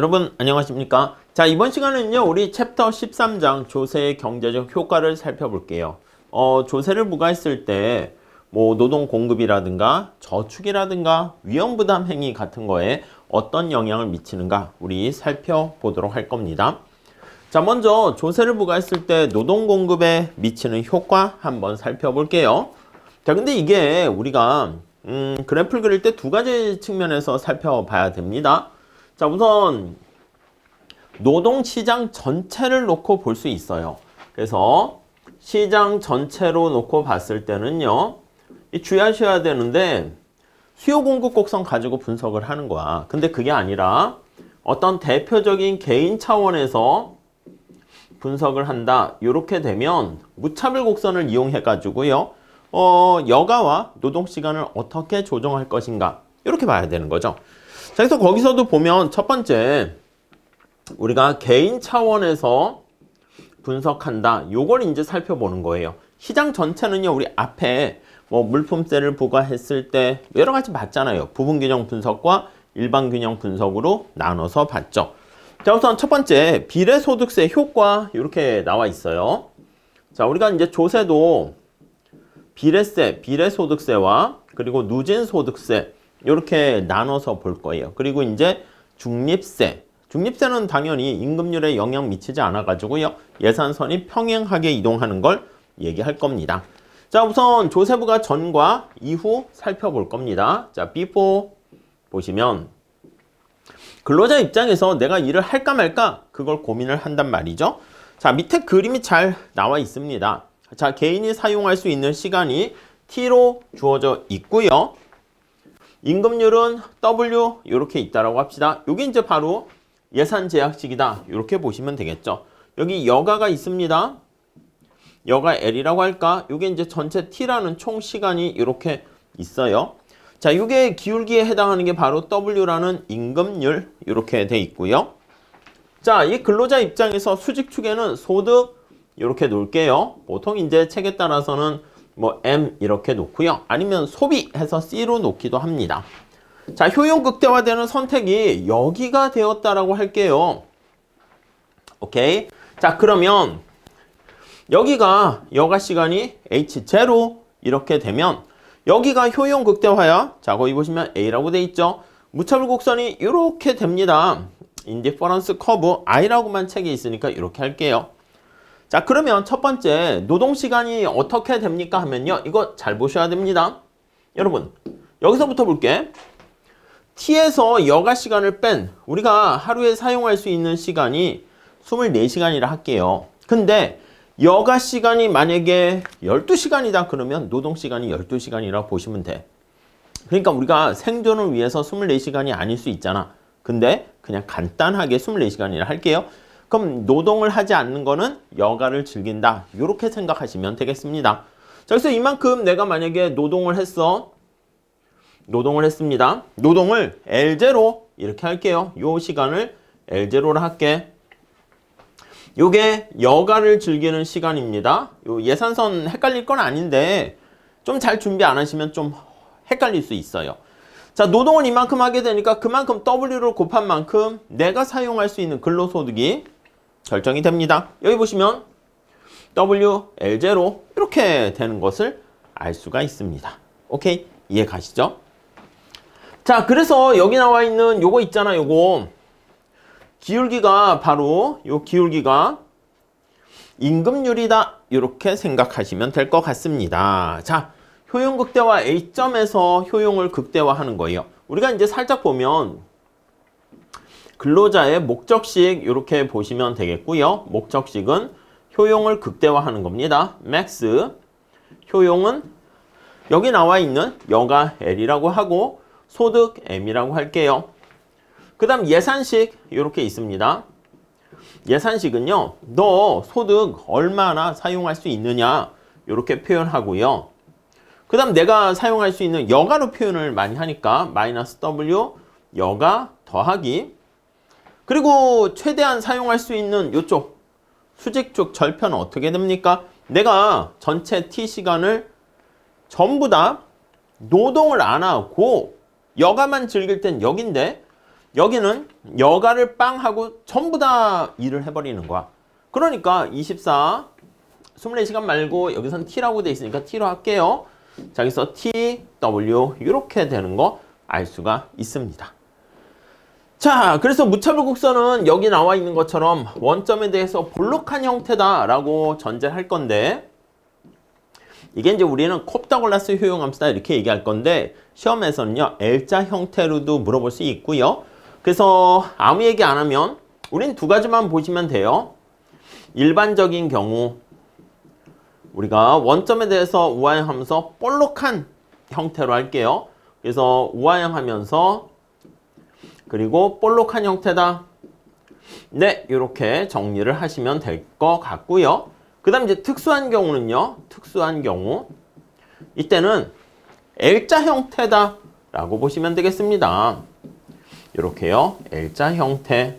여러분 안녕하십니까? 자, 이번 시간에는요 우리 챕터 13장 조세의 경제적 효과를 살펴볼게요. 조세를 부과했을 때 뭐 노동 공급이라든가 저축이라든가 위험부담 행위 같은 거에 어떤 영향을 미치는가 우리 살펴보도록 할 겁니다. 자, 먼저 조세를 부과했을 때 노동 공급에 미치는 효과 한번 살펴볼게요. 자, 근데 이게 우리가 그래프를 그릴 때 두 가지 측면에서 살펴봐야 됩니다. 자, 우선 노동시장 전체를 놓고 볼 수 있어요. 그래서 시장 전체로 놓고 봤을 때는요, 주의하셔야 되는데 수요 공급 곡선 가지고 분석을 하는 거야. 근데 그게 아니라 어떤 대표적인 개인 차원에서 분석을 한다. 이렇게 되면 무차별 곡선을 이용해 가지고요, 여가와 노동 시간을 어떻게 조정할 것인가 이렇게 봐야 되는 거죠. 자, 그래서 거기서도 보면 첫 번째 우리가 개인 차원에서 분석한다. 요걸 이제 살펴보는 거예요. 시장 전체는요, 우리 앞에 뭐 물품세를 부과했을 때 여러 가지 봤잖아요. 부분 균형 분석과 일반 균형 분석으로 나눠서 봤죠. 자, 우선 첫 번째 비례소득세 효과 이렇게 나와 있어요. 자, 우리가 이제 조세도 비례세, 비례소득세와 그리고 누진소득세 이렇게 나눠서 볼 거예요. 그리고 이제 중립세. 중립세는 당연히 임금률에 영향 미치지 않아 가지고요, 예산선이 평행하게 이동하는 걸 얘기할 겁니다. 자, 우선 조세부가 전과 이후 살펴볼 겁니다. 자, before 보시면 근로자 입장에서 내가 일을 할까 말까 그걸 고민을 한단 말이죠. 자, 밑에 그림이 잘 나와 있습니다. 자, 개인이 사용할 수 있는 시간이 T로 주어져 있고요. 임금률은 W 이렇게 있다라고 합시다. 이게 이제 바로 예산 제약식이다. 이렇게 보시면 되겠죠. 여기 여가가 있습니다. 여가 L이라고 할까? 이게 이제 전체 T라는 총 시간이 이렇게 있어요. 자, 이게 기울기에 해당하는 게 바로 W라는 임금률 이렇게 돼 있고요. 자, 이 근로자 입장에서 수직축에는 소득 이렇게 놓을게요. 보통 이제 책에 따라서는 뭐 M 이렇게 놓고요. 아니면 소비해서 C로 놓기도 합니다. 자, 효용 극대화되는 선택이 여기가 되었다라고 할게요. 오케이. 자, 그러면 여기가 여가 시간이 H0 이렇게 되면 여기가 효용 극대화야. 자, 거기 보시면 A라고 돼 있죠. 무차별 곡선이 이렇게 됩니다. 인디퍼런스 커브 I라고만 책에 있으니까 이렇게 할게요. 자, 그러면 첫 번째 노동 시간이 어떻게 됩니까 하면요, 이거 잘 보셔야 됩니다. 여러분, 여기서부터 볼게. T에서 여가 시간을 뺀 우리가 하루에 사용할 수 있는 시간이 24시간이라 할게요. 근데 여가 시간이 만약에 12시간이다 그러면 노동 시간이 12시간이라고 보시면 돼. 그러니까 우리가 생존을 위해서 24시간이 아닐 수 있잖아. 근데 그냥 간단하게 24시간이라 할게요. 그럼 노동을 하지 않는 거는 여가를 즐긴다. 이렇게 생각하시면 되겠습니다. 자, 그래서 이만큼 내가 만약에 노동을 했어. 노동을 했습니다. 노동을 L0 이렇게 할게요. 요 시간을 L0로 할게. 요게 여가를 즐기는 시간입니다. 요 예산선 헷갈릴 건 아닌데 좀 잘 준비 안 하시면 좀 헷갈릴 수 있어요. 자, 노동을 이만큼 하게 되니까 그만큼 W를 곱한 만큼 내가 사용할 수 있는 근로소득이 결정이 됩니다. 여기 보시면 W, L0 이렇게 되는 것을 알 수가 있습니다. 오케이? 이해 가시죠? 자, 그래서 여기 나와 있는 요거 있잖아, 요거. 기울기가 바로 요 기울기가 임금률이다. 이렇게 생각하시면 될 것 같습니다. 자, 효용 극대화 A점에서 효용을 극대화하는 거예요. 우리가 이제 살짝 보면 근로자의 목적식 이렇게 보시면 되겠고요. 목적식은 효용을 극대화하는 겁니다. 맥스 효용은 여기 나와 있는 여가 L이라고 하고 소득 M이라고 할게요. 그 다음 예산식 이렇게 있습니다. 예산식은요, 너 소득 얼마나 사용할 수 있느냐 이렇게 표현하고요. 그 다음 내가 사용할 수 있는 여가로 표현을 많이 하니까 마이너스 W 여가 더하기, 그리고 최대한 사용할 수 있는 이쪽 수직축 절편은 어떻게 됩니까? 내가 전체 T 시간을 전부 다 노동을 안 하고 여가만 즐길 땐 여긴데 여기는 여가를 빵 하고 전부 다 일을 해버리는 거야. 그러니까 24, 24시간 말고 여기선 T라고 돼 있으니까 T로 할게요. 자, 여기서 T, W 이렇게 되는 거 알 수가 있습니다. 자, 그래서 무차별 곡선은 여기 나와 있는 것처럼 원점에 대해서 볼록한 형태다라고 전제할 건데 이게 이제 우리는 콥다골라스 효용함수다 이렇게 얘기할 건데 시험에서는요 L자 형태로도 물어볼 수 있고요. 그래서 아무 얘기 안 하면 우린 두 가지만 보시면 돼요. 일반적인 경우 우리가 원점에 대해서 우하형하면서 볼록한 형태로 할게요. 그래서 우하형하면서 그리고 볼록한 형태다. 네, 이렇게 정리를 하시면 될 것 같고요. 그 다음 이제 특수한 경우는요. 특수한 경우 이때는 L자 형태다 라고 보시면 되겠습니다. 이렇게요. L자 형태.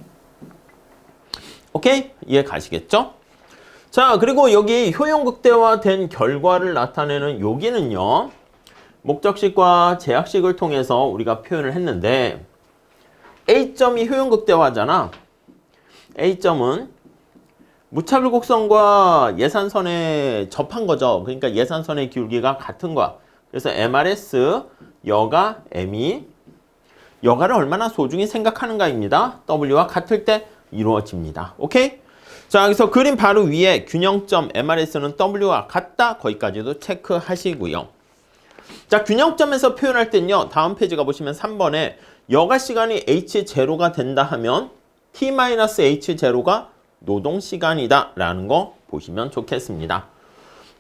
오케이? 이해 가시겠죠? 자, 그리고 여기 효용 극대화된 결과를 나타내는 여기는요. 목적식과 제약식을 통해서 우리가 표현을 했는데 A점이 효용 극대화잖아. A점은 무차별 곡선과 예산선에 접한 거죠. 그러니까 예산선의 기울기가 같은 거야. 그래서 MRS 여가 M이 여가를 얼마나 소중히 생각하는가입니다. W와 같을 때 이루어집니다. 오케이? 자, 여기서 그림 바로 위에 균형점 MRS는 W와 같다. 거기까지도 체크하시고요. 자, 균형점에서 표현할 땐요. 다음 페이지 가보시면 3번에 여가 시간이 H0가 된다 하면 T-H0가 노동시간이다 라는 거 보시면 좋겠습니다.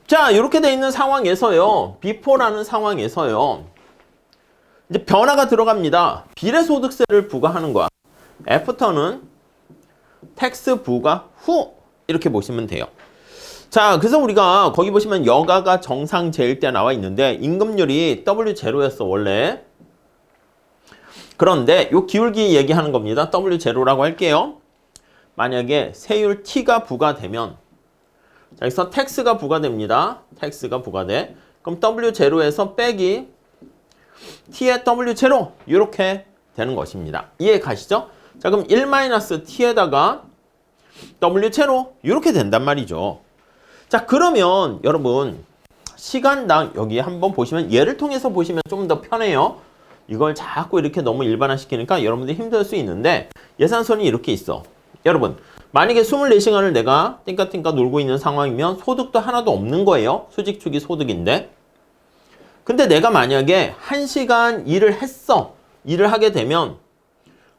자, 이렇게 돼 있는 상황에서요. 비포라는 상황에서요. 이제 변화가 들어갑니다. 비례소득세를 부과하는 거야. 애프터는 텍스 부과 후 이렇게 보시면 돼요. 자, 그래서 우리가 거기 보시면 여가가 정상 제일 때 나와 있는데 임금률이 W0였어 원래. 그런데 요 기울기 얘기하는 겁니다. W0라고 할게요. 만약에 세율 T가 부과되면 자, 여기서 텍스가 부과됩니다. 텍스가 부과돼. 그럼 W0에서 빼기 T의 W0 이렇게 되는 것입니다. 이해 가시죠? 자, 그럼 1-T에다가 W0 이렇게 된단 말이죠. 자, 그러면 여러분 시간당 여기 한번 보시면 얘를 통해서 보시면 좀 더 편해요. 이걸 자꾸 이렇게 너무 일반화시키니까 여러분들이 힘들 수 있는데 예산선이 이렇게 있어. 여러분 만약에 24시간을 내가 띵까띵까 놀고 있는 상황이면 소득도 하나도 없는 거예요. 수직축이 소득인데. 근데 내가 만약에 1시간 일을 했어. 일을 하게 되면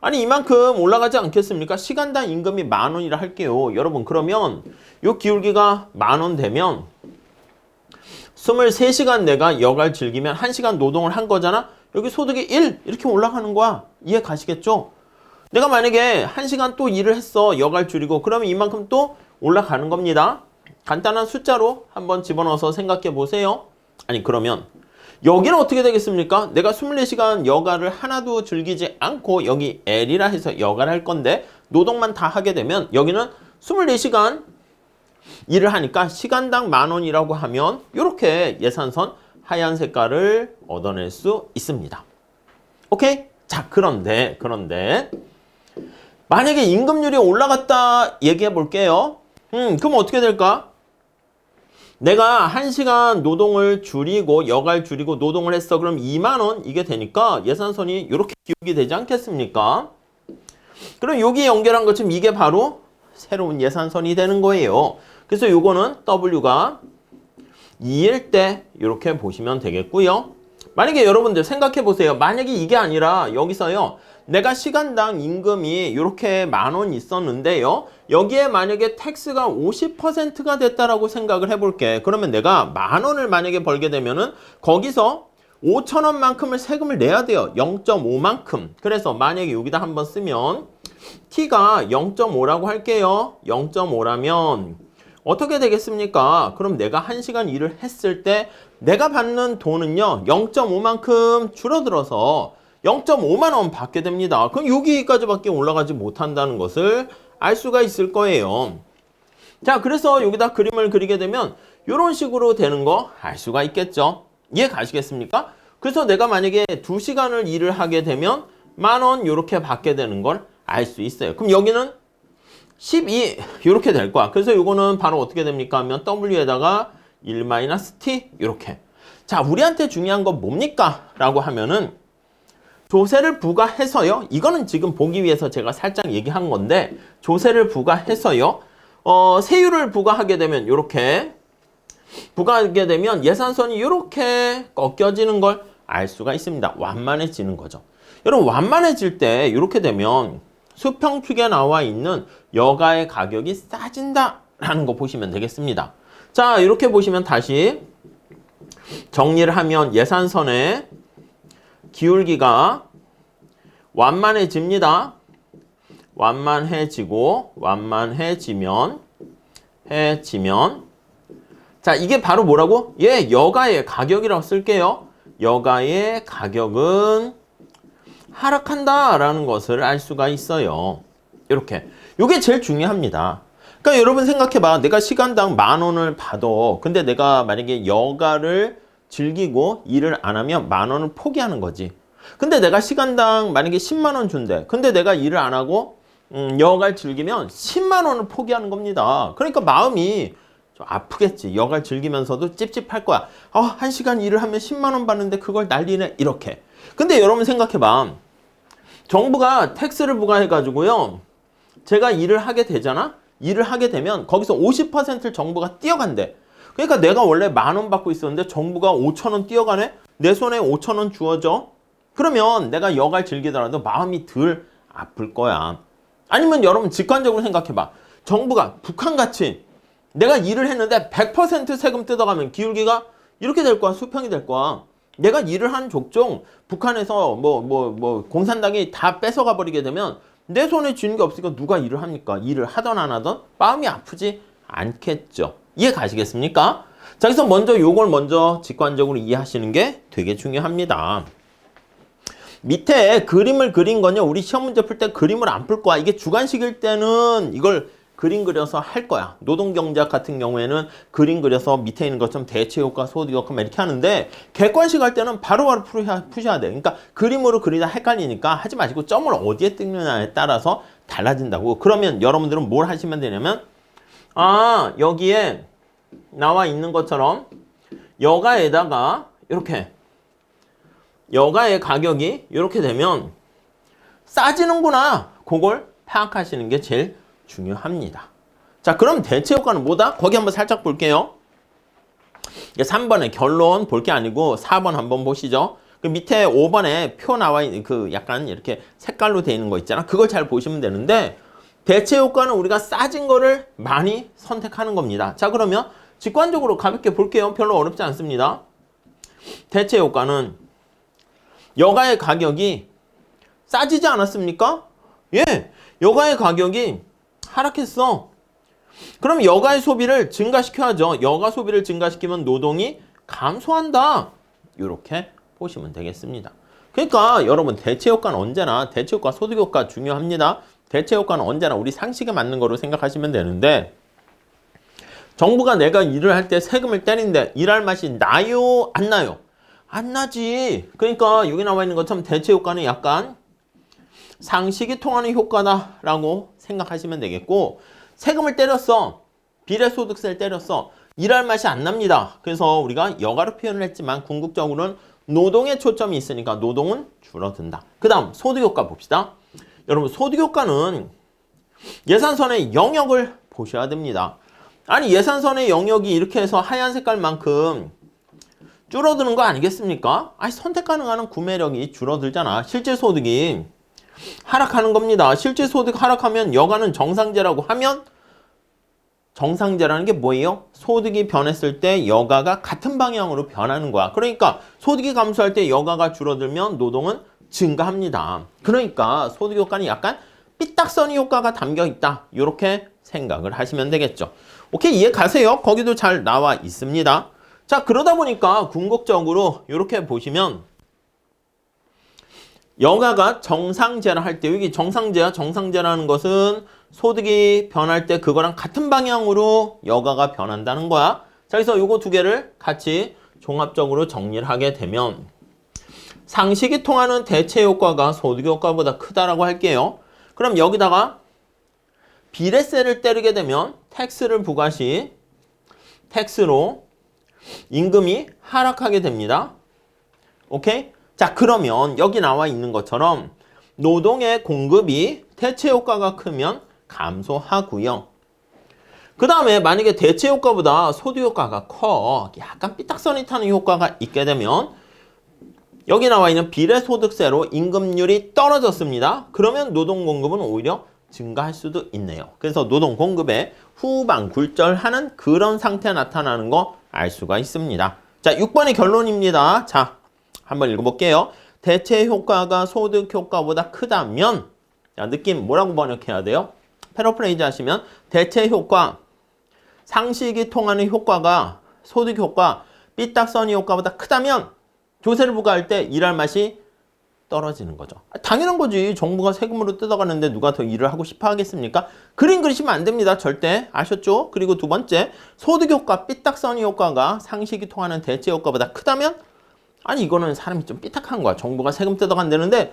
아니 이만큼 올라가지 않겠습니까? 시간당 임금이 10,000원이라 할게요. 여러분 그러면 요 기울기가 10,000원 되면 23시간 내가 여가를 즐기면 1시간 노동을 한 거잖아. 여기 소득이 1 이렇게 올라가는 거야. 이해 가시겠죠? 내가 만약에 1시간 또 일을 했어. 여가를 줄이고 그러면 이만큼 또 올라가는 겁니다. 간단한 숫자로 한번 집어넣어서 생각해 보세요. 아니 그러면 여기는 어떻게 되겠습니까? 내가 24시간 여가를 하나도 즐기지 않고 여기 L이라 해서 여가를 할 건데 노동만 다 하게 되면 여기는 24시간 일을 하니까 시간당 10,000원이라고 하면 이렇게 예산선 하얀 색깔을 얻어낼 수 있습니다. 오케이? 자, 그런데 만약에 임금률이 올라갔다 얘기해 볼게요. 그럼 어떻게 될까? 내가 1시간 노동을 줄이고 여가를 줄이고 노동을 했어. 그럼 20,000원 이게 되니까 예산선이 이렇게 기울기 되지 않겠습니까? 그럼 여기 연결한 것처럼 이게 바로 새로운 예산선이 되는 거예요. 그래서 요거는 W가 2일 때 이렇게 보시면 되겠고요. 만약에 여러분들 생각해 보세요. 만약에 이게 아니라 여기서요. 내가 시간당 임금이 이렇게 10,000원 있었는데요. 여기에 만약에 텍스가 50%가 됐다라고 생각을 해볼게. 그러면 내가 10,000원을 만약에 벌게 되면은 거기서 5,000원만큼을 세금을 내야 돼요. 0.5만큼. 그래서 만약에 여기다 한번 쓰면 T가 0.5라고 할게요. 0.5라면 어떻게 되겠습니까? 그럼 내가 1시간 일을 했을 때 내가 받는 돈은요. 0.5만큼 줄어들어서 0.5만 원 받게 됩니다. 그럼 여기까지밖에 올라가지 못한다는 것을 알 수가 있을 거예요. 자, 그래서 여기다 그림을 그리게 되면 이런 식으로 되는 거 알 수가 있겠죠. 이해 가시겠습니까? 그래서 내가 만약에 2시간을 일을 하게 되면 10,000원 이렇게 받게 되는 걸 알 수 있어요. 그럼 여기는 12 이렇게 될 거야. 그래서 이거는 바로 어떻게 됩니까 하면 W에다가 1-T 이렇게. 자, 우리한테 중요한 건 뭡니까? 라고 하면은 조세를 부과해서요. 이거는 지금 보기 위해서 제가 살짝 얘기한 건데 조세를 부과해서요. 세율을 부과하게 되면 이렇게 부과하게 되면 예산선이 이렇게 꺾여지는 걸 알 수가 있습니다. 완만해지는 거죠. 여러분 완만해질 때 이렇게 되면 수평축에 나와 있는 여가의 가격이 싸진다라는 거 보시면 되겠습니다. 자, 이렇게 보시면 다시 정리를 하면 예산선의 기울기가 완만해집니다. 완만해지면 자, 이게 바로 뭐라고? 예, 여가의 가격이라고 쓸게요. 여가의 가격은 하락한다라는 것을 알 수가 있어요. 이렇게. 이게 제일 중요합니다. 그러니까 여러분 생각해봐. 내가 시간당 10,000원을 받아. 근데 내가 만약에 여가를 즐기고 일을 안 하면 10,000원을 포기하는 거지. 근데 내가 시간당 만약에 100,000원 준대. 근데 내가 일을 안 하고 여가를 즐기면 100,000원을 포기하는 겁니다. 그러니까 마음이 좀 아프겠지. 여가를 즐기면서도 찝찝할 거야. 1시간 일을 하면 100,000원 받는데 그걸 난리네. 이렇게. 근데 여러분 생각해봐. 정부가 텍스를 부과해가지고요. 제가 일을 하게 되잖아? 일을 하게 되면 거기서 50%를 정부가 띄어간대. 그러니까 내가 원래 10,000원 받고 있었는데 정부가 5,000원 띄어가네? 내 손에 5,000원 주어져? 그러면 내가 여가를 즐기더라도 마음이 덜 아플 거야. 아니면 여러분 직관적으로 생각해봐. 정부가 북한같이 내가 일을 했는데 100% 세금 뜯어가면 기울기가 이렇게 될 거야. 수평이 될 거야. 내가 일을 한 족종 북한에서 공산당이 다 뺏어가 버리게 되면 내 손에 쥐는 게 없으니까 누가 일을 합니까? 일을 하던 안 하던 마음이 아프지 않겠죠. 이해 가시겠습니까? 자, 그래서 먼저 요걸 먼저 직관적으로 이해하시는 게 되게 중요합니다. 밑에 그림을 그린 건요. 우리 시험 문제 풀 때 그림을 안 풀 거야. 이게 주관식일 때는 이걸 그림 그려서 할 거야. 노동경제학 같은 경우에는 그림 그려서 밑에 있는 것처럼 대체효과, 소득효과 이렇게 하는데 객관식 할 때는 바로바로 푸셔야 돼. 그러니까 그림으로 그리다 헷갈리니까 하지 마시고 점을 어디에 찍느냐에 따라서 달라진다고. 그러면 여러분들은 뭘 하시면 되냐면 여기에 나와 있는 것처럼 여가에다가 이렇게 여가의 가격이 이렇게 되면 싸지는구나. 그걸 파악하시는 게 제일 중요합니다. 자, 그럼 대체효과는 뭐다? 거기 한번 살짝 볼게요. 3번의 결론 볼 게 아니고 4번 한번 보시죠. 그 밑에 5번에 표 나와 있는 그 약간 이렇게 색깔로 되어 있는 거 있잖아. 그걸 잘 보시면 되는데 대체효과는 우리가 싸진 거를 많이 선택하는 겁니다. 자, 그러면 직관적으로 가볍게 볼게요. 별로 어렵지 않습니다. 대체효과는 여가의 가격이 싸지지 않았습니까? 예, 여가의 가격이 하락했어. 그럼 여가의 소비를 증가시켜야죠. 여가 소비를 증가시키면 노동이 감소한다. 이렇게 보시면 되겠습니다. 그러니까 여러분 대체효과는 언제나 대체효과, 소득효과 중요합니다. 대체효과는 언제나 우리 상식에 맞는 거로 생각하시면 되는데 정부가 내가 일을 할 때 세금을 때리는데 일할 맛이 나요? 안 나요? 안 나지. 그러니까 여기 나와 있는 것처럼 대체효과는 약간 상식이 통하는 효과다라고 생각하시면 되겠고 세금을 때렸어. 비례소득세를 때렸어. 일할 맛이 안 납니다. 그래서 우리가 여가로 표현을 했지만 궁극적으로는 노동에 초점이 있으니까 노동은 줄어든다. 그 다음 소득효과 봅시다. 여러분 소득효과는 예산선의 영역을 보셔야 됩니다. 아니 예산선의 영역이 이렇게 해서 하얀 색깔만큼 줄어드는 거 아니겠습니까? 아니 선택 가능한 구매력이 줄어들잖아. 실제 소득이 하락하는 겁니다. 실제 소득 하락하면 여가는 정상제라고 하면 정상제라는 게 뭐예요? 소득이 변했을 때 여가가 같은 방향으로 변하는 거야. 그러니까 소득이 감소할 때 여가가 줄어들면 노동은 증가합니다. 그러니까 소득 효과는 약간 삐딱선이 효과가 담겨 있다. 이렇게 생각을 하시면 되겠죠. 오케이, 이해 가세요? 거기도 잘 나와 있습니다. 자, 그러다 보니까 궁극적으로 이렇게 보시면 여가가 정상제라 할 때 여기 정상제야. 정상제라는 것은 소득이 변할 때 그거랑 같은 방향으로 여가가 변한다는 거야. 자, 그래서 요거 두 개를 같이 종합적으로 정리를 하게 되면 상식이 통하는 대체 효과가 소득 효과보다 크다라고 할게요. 그럼 여기다가 비례세를 때리게 되면 텍스를 부과 시 텍스로 임금이 하락하게 됩니다. 오케이? 자, 그러면 여기 나와 있는 것처럼 노동의 공급이 대체 효과가 크면 감소하고요. 그 다음에 만약에 대체 효과보다 소득 효과가 커, 약간 삐딱선이 타는 효과가 있게 되면 여기 나와 있는 비례소득세로 임금률이 떨어졌습니다. 그러면 노동 공급은 오히려 증가할 수도 있네요. 그래서 노동 공급에 후방 굴절하는 그런 상태 나타나는 거 알 수가 있습니다. 자, 6번의 결론입니다. 자, 한번 읽어볼게요. 대체 효과가 소득 효과보다 크다면, 자, 느낌 뭐라고 번역해야 돼요? 패러프레이즈 하시면 대체 효과, 상식이 통하는 효과가 소득 효과, 삐딱선이 효과보다 크다면 조세를 부과할 때 일할 맛이 떨어지는 거죠. 당연한 거지. 정부가 세금으로 뜯어가는데 누가 더 일을 하고 싶어 하겠습니까? 그림 그리시면 안 됩니다. 절대. 아셨죠? 그리고 두 번째, 소득 효과, 삐딱선이 효과가 상식이 통하는 대체 효과보다 크다면 아니 이거는 사람이 좀 삐딱한 거야. 정부가 세금 뜯어간다는데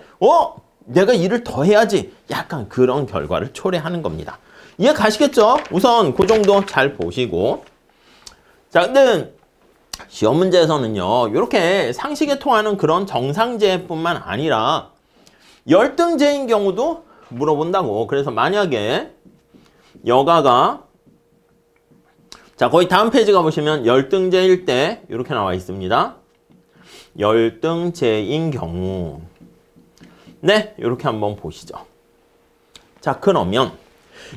내가 일을 더 해야지. 약간 그런 결과를 초래하는 겁니다. 이해 가시겠죠? 우선 그 정도 잘 보시고. 자, 근데 시험 문제에서는요, 이렇게 상식에 통하는 그런 정상제뿐만 아니라 열등제인 경우도 물어본다고. 그래서 만약에 여가가, 자, 거의 다음 페이지 가보시면 열등제일 때 이렇게 나와 있습니다. 열등제인 경우. 네, 이렇게 한번 보시죠. 자, 그러면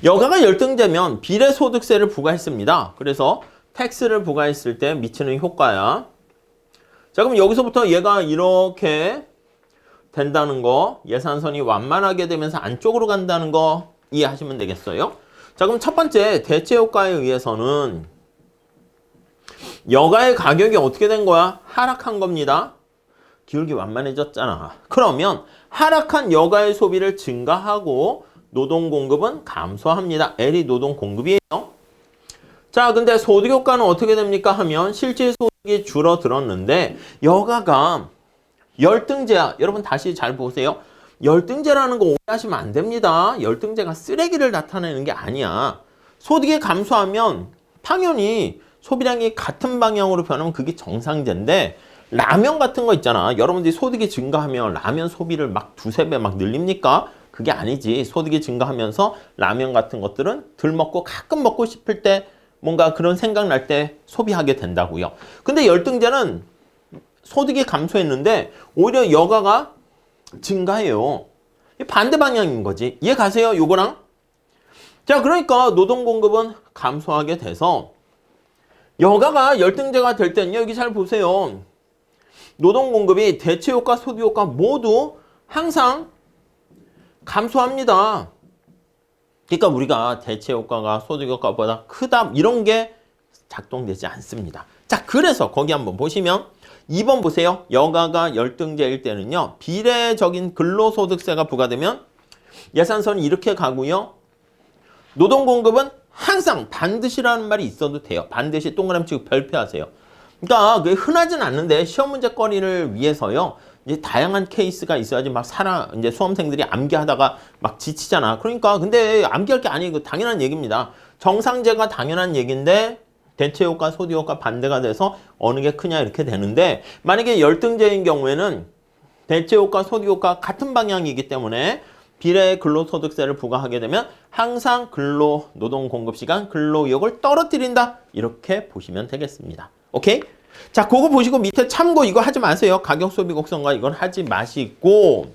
여가가 열등제면 비례소득세를 부과했습니다. 그래서 텍스를 부과했을 때 미치는 효과야. 자, 그럼 여기서부터 얘가 이렇게 된다는 거, 예산선이 완만하게 되면서 안쪽으로 간다는 거 이해하시면 되겠어요? 자, 그럼 첫 번째 대체 효과에 의해서는 여가의 가격이 어떻게 된 거야? 하락한 겁니다. 기울기 완만해졌잖아. 그러면 하락한 여가의 소비를 증가하고 노동 공급은 감소합니다. L이 노동 공급이에요. 자, 근데 소득 효과는 어떻게 됩니까? 하면 실질 소득이 줄어들었는데 여가가 열등제야. 여러분 다시 잘 보세요. 열등제라는 거 오해하시면 안 됩니다. 열등제가 쓰레기를 나타내는 게 아니야. 소득이 감소하면 당연히 소비량이 같은 방향으로 변하면 그게 정상제인데 라면 같은 거 있잖아. 여러분들이 소득이 증가하면 라면 소비를 막 두세 배 막 늘립니까? 그게 아니지. 소득이 증가하면서 라면 같은 것들은 덜 먹고 가끔 먹고 싶을 때 뭔가 그런 생각 날 때 소비하게 된다고요. 근데 열등제는 소득이 감소했는데 오히려 여가가 증가해요. 반대 방향인 거지. 이해 가세요? 요거랑? 자, 그러니까 노동 공급은 감소하게 돼서 여가가 열등제가 될 때는요. 여기 잘 보세요. 노동 공급이 대체 효과, 소득 효과 모두 항상 감소합니다. 그러니까 우리가 대체 효과가 소득 효과보다 크다 이런 게 작동되지 않습니다. 자, 그래서 거기 한번 보시면 2번 보세요. 여가가 열등제일 때는요. 비례적인 근로소득세가 부과되면 예산선이 이렇게 가고요. 노동 공급은 항상 반드시라는 말이 있어도 돼요. 반드시 동그라미 치고 별표하세요. 그러니까 그게 흔하진 않는데 시험 문제거리를 위해서요. 이제 다양한 케이스가 있어야지 막 이제 수험생들이 암기하다가 막 지치잖아. 그러니까 근데 암기할 게 아니고 당연한 얘기입니다. 정상제가 당연한 얘기인데 대체 효과, 소득 효과 반대가 돼서 어느 게 크냐 이렇게 되는데 만약에 열등제인 경우에는 대체 효과, 소득 효과 같은 방향이기 때문에 비례 근로소득세를 부과하게 되면 항상 근로 노동 공급 시간 근로의욕을 떨어뜨린다. 이렇게 보시면 되겠습니다. 오케이? 자, 그거 보시고 밑에 참고 이거 하지 마세요. 가격 소비 곡선과 이건 하지 마시고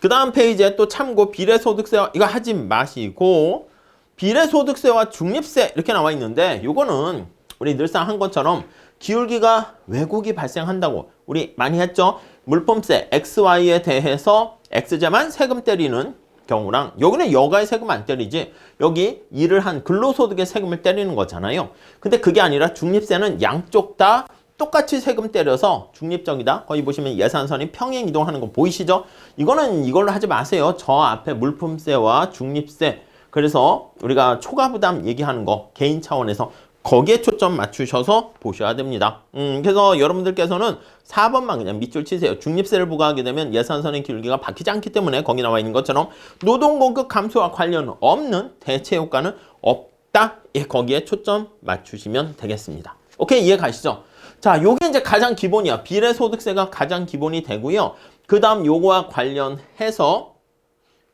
그 다음 페이지에 또 참고 비례소득세와 이거 하지 마시고 비례소득세와 중립세 이렇게 나와 있는데 요거는 우리 늘상 한 것처럼 기울기가 왜곡이 발생한다고 우리 많이 했죠. 물품세 XY에 대해서 X제만 세금 때리는 경우랑 여기는 여가의 세금 안 때리지 여기 일을 한 근로소득의 세금을 때리는 거잖아요. 근데 그게 아니라 중립세는 양쪽 다 똑같이 세금 때려서 중립적이다. 거기 보시면 예산선이 평행 이동하는 거 보이시죠? 이거는 이걸로 하지 마세요. 저 앞에 물품세와 중립세 그래서 우리가 초과부담 얘기하는 거 개인 차원에서 거기에 초점 맞추셔서 보셔야 됩니다. 그래서 여러분들께서는 4번만 그냥 밑줄 치세요. 중립세를 부과하게 되면 예산선의 기울기가 바뀌지 않기 때문에 거기 나와 있는 것처럼 노동공급 감소와 관련 없는 대체 효과는 없다. 예, 거기에 초점 맞추시면 되겠습니다. 오케이, 이해 가시죠? 자, 요게 이제 가장 기본이야. 비례소득세가 가장 기본이 되고요. 그 다음 요거와 관련해서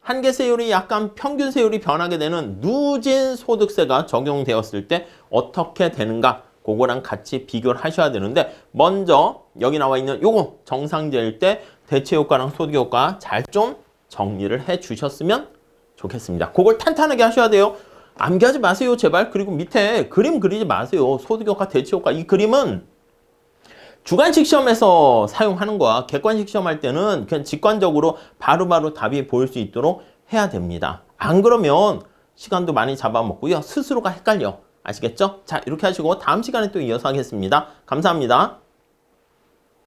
한계세율이 약간 평균세율이 변하게 되는 누진소득세가 적용되었을 때 어떻게 되는가, 그거랑 같이 비교를 하셔야 되는데, 먼저 여기 나와 있는 요거 정상제일 때 대체효과랑 소득효과 잘 좀 정리를 해 주셨으면 좋겠습니다. 그걸 탄탄하게 하셔야 돼요. 암기하지 마세요, 제발. 그리고 밑에 그림 그리지 마세요. 소득효과, 대체효과. 이 그림은 주관식 시험에서 사용하는 거야. 객관식 시험할 때는 그냥 직관적으로 바로바로 답이 보일 수 있도록 해야 됩니다. 안 그러면 시간도 많이 잡아먹고요. 스스로가 헷갈려. 아시겠죠? 자, 이렇게 하시고 다음 시간에 또 이어서 하겠습니다. 감사합니다.